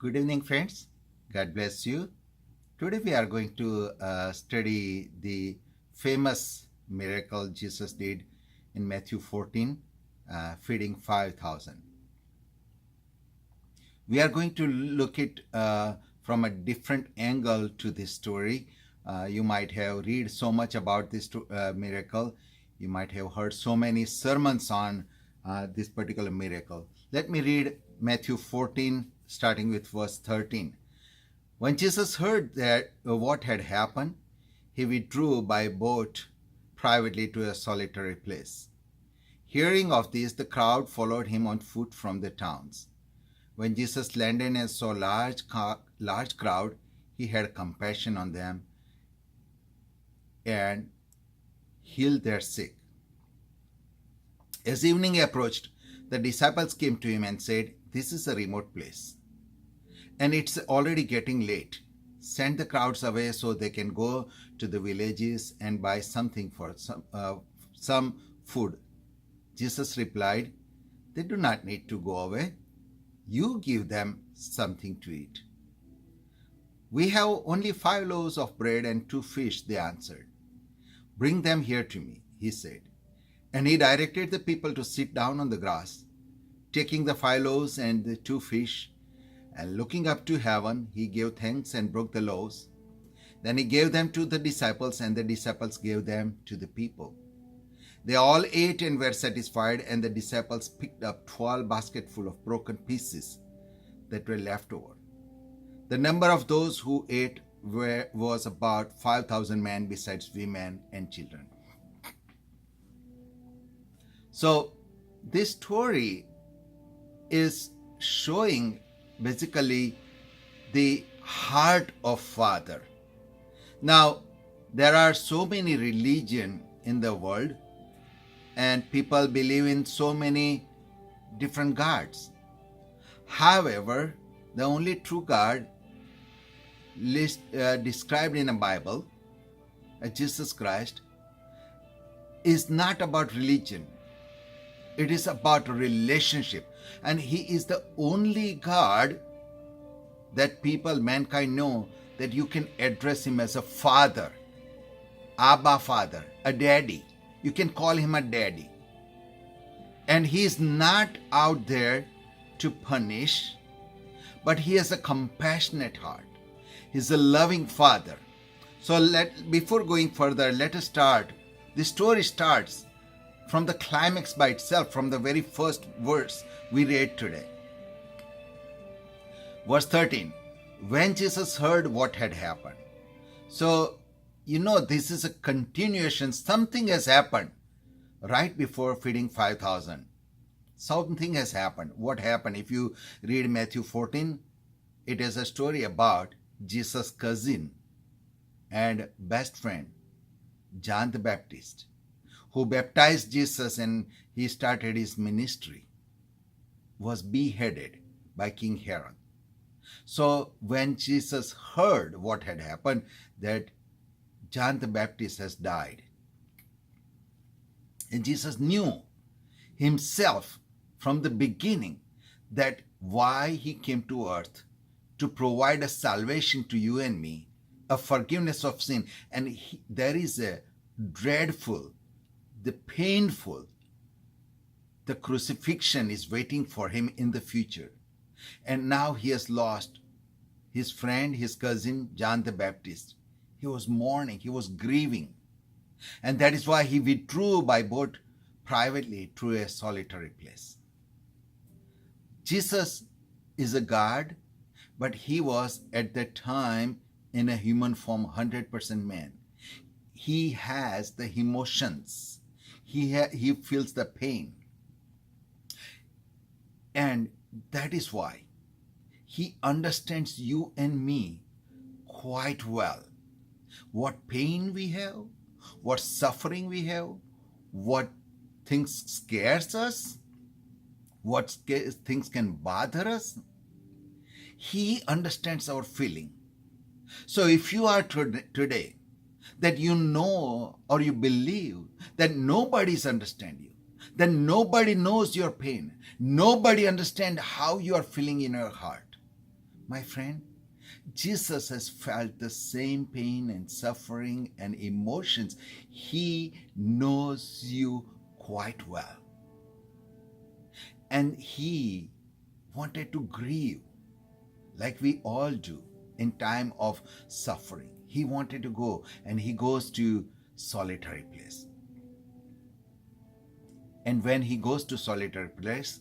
Good evening, friends. God bless you. Today we are going to study the famous miracle Jesus did in Matthew 14, feeding 5,000. We are going to look at from a different angle to this story. You might have read so much about this miracle. You might have heard so many sermons on this particular miracle. Let me read Matthew 14, starting with verse 13. When Jesus heard that what had happened, he withdrew by boat privately to a solitary place. Hearing of this, the crowd followed him on foot from the towns. When Jesus landed and saw large crowd, he had compassion on them and healed their sick. As evening approached, the disciples came to him and said, "This is a remote place, and it's already getting late. Send the crowds away so they can go to the villages and buy something for some food." Jesus replied, "They do not need to go away. You give them something to eat." "We have only 5 loaves of bread and 2 fish," they answered. "Bring them here to me," he said. And he directed the people to sit down on the grass. Taking the 5 loaves and the 2 fish, and looking up to heaven, he gave thanks and broke the loaves. Then he gave them to the disciples, and the disciples gave them to the people. They all ate and were satisfied, and the disciples picked up 12 basketfuls of broken pieces that were left over. The number of those who ate was about 5,000 men, besides women and children. So this story is showing basically the heart of Father. Now, there are so many religions in the world, and people believe in so many different gods. However, the only true God described in the Bible, Jesus Christ, is not about religion. It is about relationship. And he is the only God that mankind know that you can address him as a father, Abba Father, a daddy. You can call him a daddy. And he is not out there to punish, but he has a compassionate heart. He's a loving father. So before going further, let us start. The story starts from the climax by itself, from the very first verse we read today. Verse 13, when Jesus heard what had happened. So, this is a continuation. Something has happened right before feeding 5,000. Something has happened. What happened? If you read Matthew 14, it is a story about Jesus' cousin and best friend, John the Baptist, who baptized Jesus and he started his ministry, was beheaded by King Herod. So when Jesus heard what had happened, that John the Baptist has died, and Jesus knew himself from the beginning that why he came to earth, to provide a salvation to you and me, a forgiveness of sin. And there is a dreadful, the painful, the crucifixion is waiting for him in the future. And now he has lost his friend, his cousin, John the Baptist. He was mourning, he was grieving. And that is why he withdrew by boat privately to a solitary place. Jesus is a God, but he was at that time in a human form, 100% man. He has the emotions. He feels the pain. And that is why he understands you and me quite well. What pain we have, what suffering we have, what things scares us, what things can bother us. He understands our feeling. So if you are today that you know or you believe that nobody's understand you, that nobody knows your pain, nobody understands how you are feeling in your heart, My friend, Jesus has felt the same pain and suffering and emotions. He knows you quite well. And he wanted to grieve like we all do in time of suffering. He wanted to go, and he goes to solitary place. And when he goes to solitary place,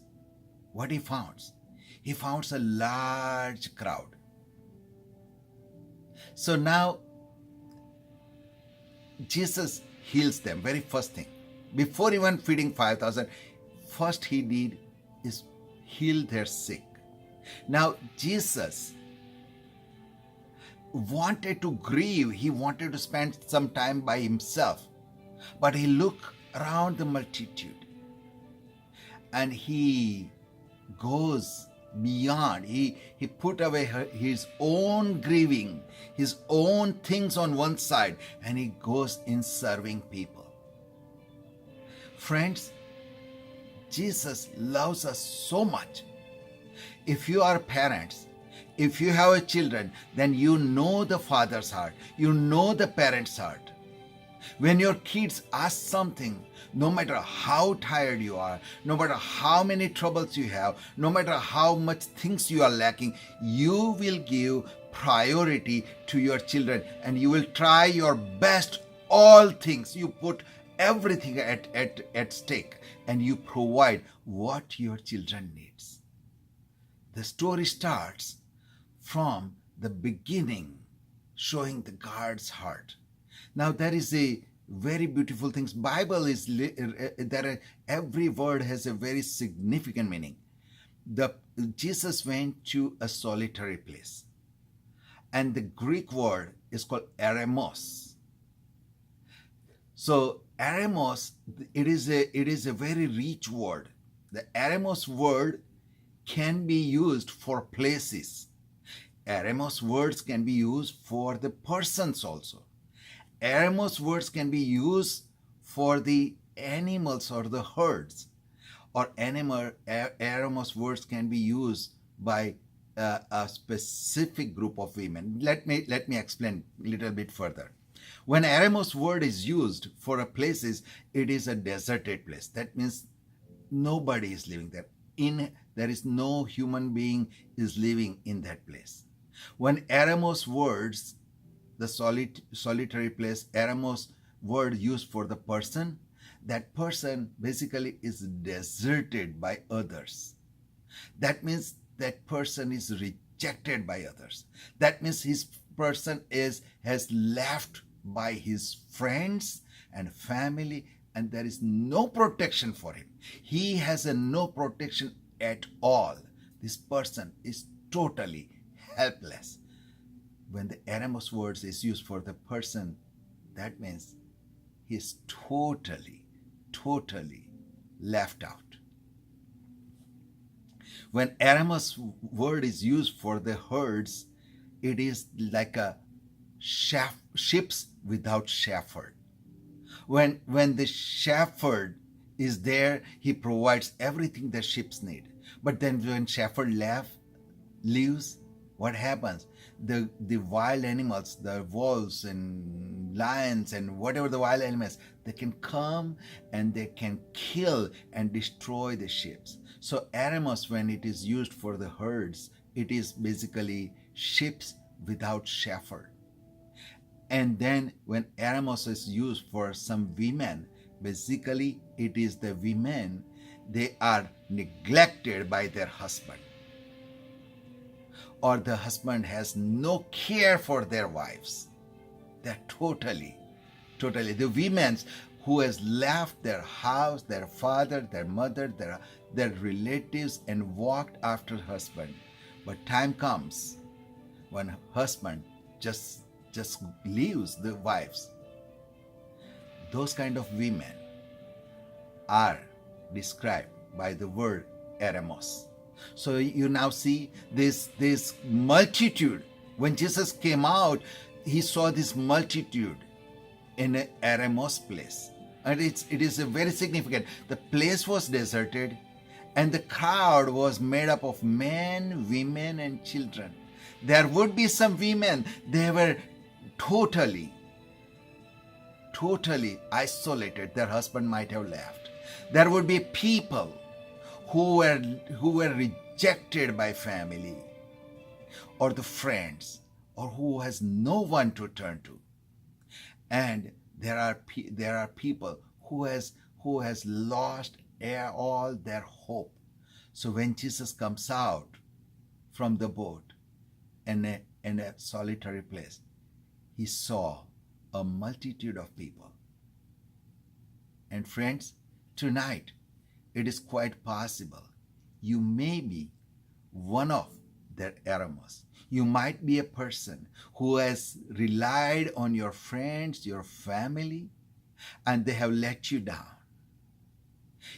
what he finds? He finds a large crowd. So now Jesus heals them. Very first thing, before even feeding 5,000, first he did is heal their sick. Now Jesus wanted to grieve. He wanted to spend some time by himself, but he looked around the multitude and he goes beyond. He put away his own grieving, his own things on one side, and he goes in serving people. Friends, Jesus loves us so much. If you are parents, if you have children, then you know the father's heart, you know the parent's heart. When your kids ask something, no matter how tired you are, no matter how many troubles you have, no matter how much things you are lacking, you will give priority to your children and you will try your best. All things, you put everything at stake and you provide what your children needs. The story starts from the beginning, showing the God's heart. Now there is a very beautiful things. Bible is every word has a very significant meaning. Jesus went to a solitary place, and the Greek word is called eremos. So eremos, it is a very rich word. The eremos word can be used for places. Eremos words can be used for the persons also. Eremos words can be used for the animals or the herds, or eremos words can be used by a specific group of women. Let me explain a little bit further. When eremos word is used for a places, it is a deserted place. That means nobody is living there. There is no human being is living in that place. When eremos words, the solitary place, eremos word used for the person, that person basically is deserted by others. That means that person is rejected by others. That means his person has left by his friends and family, and there is no protection for him. He has no protection at all. This person is totally helpless. When the eremos words is used for the person, that means he is totally left out. When eremos word is used for the herds, it is like a ships without shepherd. When the shepherd is there, he provides everything the ships need. But then when shepherd leaves, what happens? The wild animals, the wolves and lions and whatever the wild animals, they can come and they can kill and destroy the ships. So eremos, when it is used for the herds, it is basically ships without shepherd. And then when eremos is used for some women, basically it is the women, they are neglected by their husband, or the husband has no care for their wives. They're totally the women who has left their house, their father, their mother, their relatives, and walked after husband. But time comes when husband just leaves the wives. Those kind of women are described by the word eremos. So you now see this multitude. When Jesus came out, he saw this multitude in an eremos place. And it is a very significant. The place was deserted and the crowd was made up of men, women, and children. There would be some women, they were totally isolated. Their husband might have left. There would be people who were rejected by family or the friends, or who has no one to turn to. And there are people who has lost all their hope. So when Jesus comes out from the boat in a solitary place, he saw a multitude of people. And friends, tonight it is quite possible you may be one of their eremos. You might be a person who has relied on your friends, your family, and they have let you down.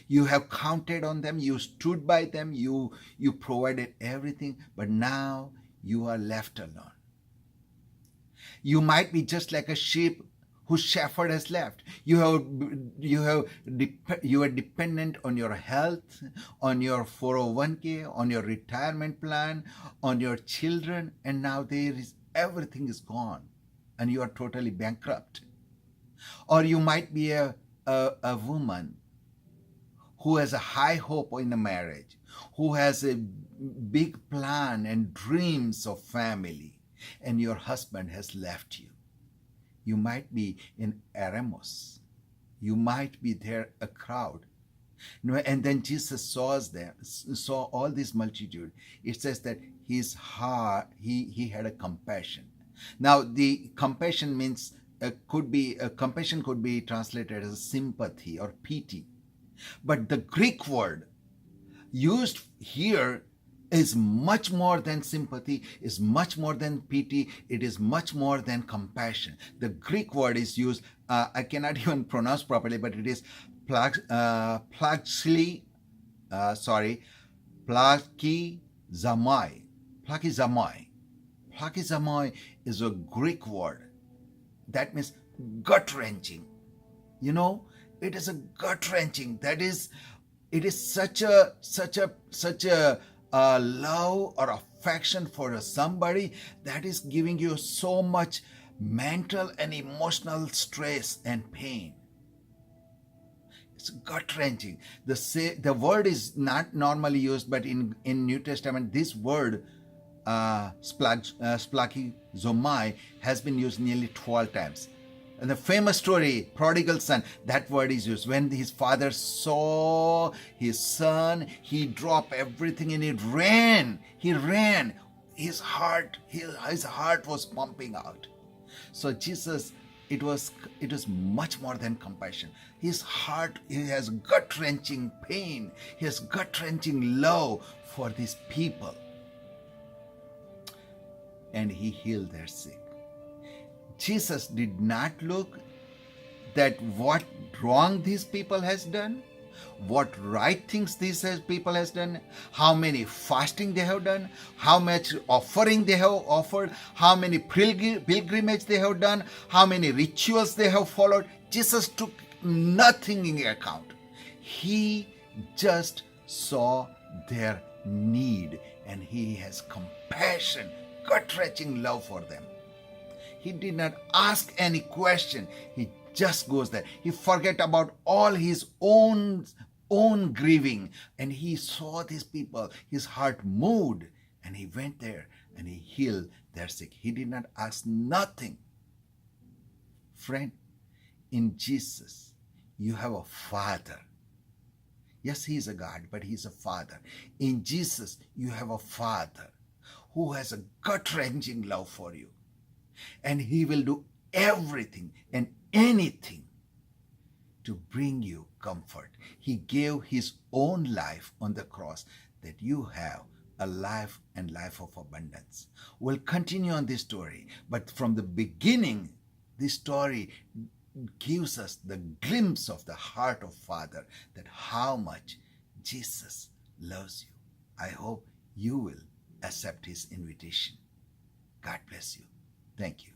You have counted on them, you stood by them, you provided everything, but now you are left alone. You might be just like a sheep whose shepherd has left. You are dependent on your health, on your 401k, on your retirement plan, on your children, and now everything is gone, and you are totally bankrupt. Or you might be a woman who has a high hope in a marriage, who has a big plan and dreams of family, and your husband has left you. You might be in eremos. You might be there, a crowd. And then Jesus saw all this multitude. It says that his heart, he had a compassion. Now the compassion means compassion could be translated as sympathy or pity. But the Greek word used here is much more than sympathy, is much more than pity, it is much more than compassion. The Greek word is used, I cannot even pronounce properly, but it is plakizomai. Plakizomai is a Greek word that means gut-wrenching. You know, it is a gut-wrenching. It is such a love or affection for somebody that is giving you so much mental and emotional stress and pain. It's gut-wrenching. The word is not normally used, but in New Testament, this word splakizomai has been used nearly 12 times. And the famous story, prodigal son, that word is used. When his father saw his son, he dropped everything and he ran. His heart was pumping out. So Jesus, it was much more than compassion. His heart, he has gut-wrenching pain. He has gut-wrenching love for these people. And he healed their sick. Jesus did not look that what wrong these people has done, what right things these people has done, how many fasting they have done, how much offering they have offered, how many pilgrimage they have done, how many rituals they have followed. Jesus took nothing in account. He just saw their need and he has compassion, gut-wrenching love for them. He did not ask any question. He just goes there. He forget about all his own grieving, and he saw these people. His heart moved, and he went there and he healed their sick. He did not ask nothing. Friend, in Jesus, you have a Father. Yes, he is a God, but he is a Father. In Jesus, you have a Father who has a gut-wrenching love for you. And he will do everything and anything to bring you comfort. He gave his own life on the cross that you have a life and life of abundance. We'll continue on this story, but from the beginning, this story gives us the glimpse of the heart of Father, that how much Jesus loves you. I hope you will accept his invitation. God bless you. Thank you.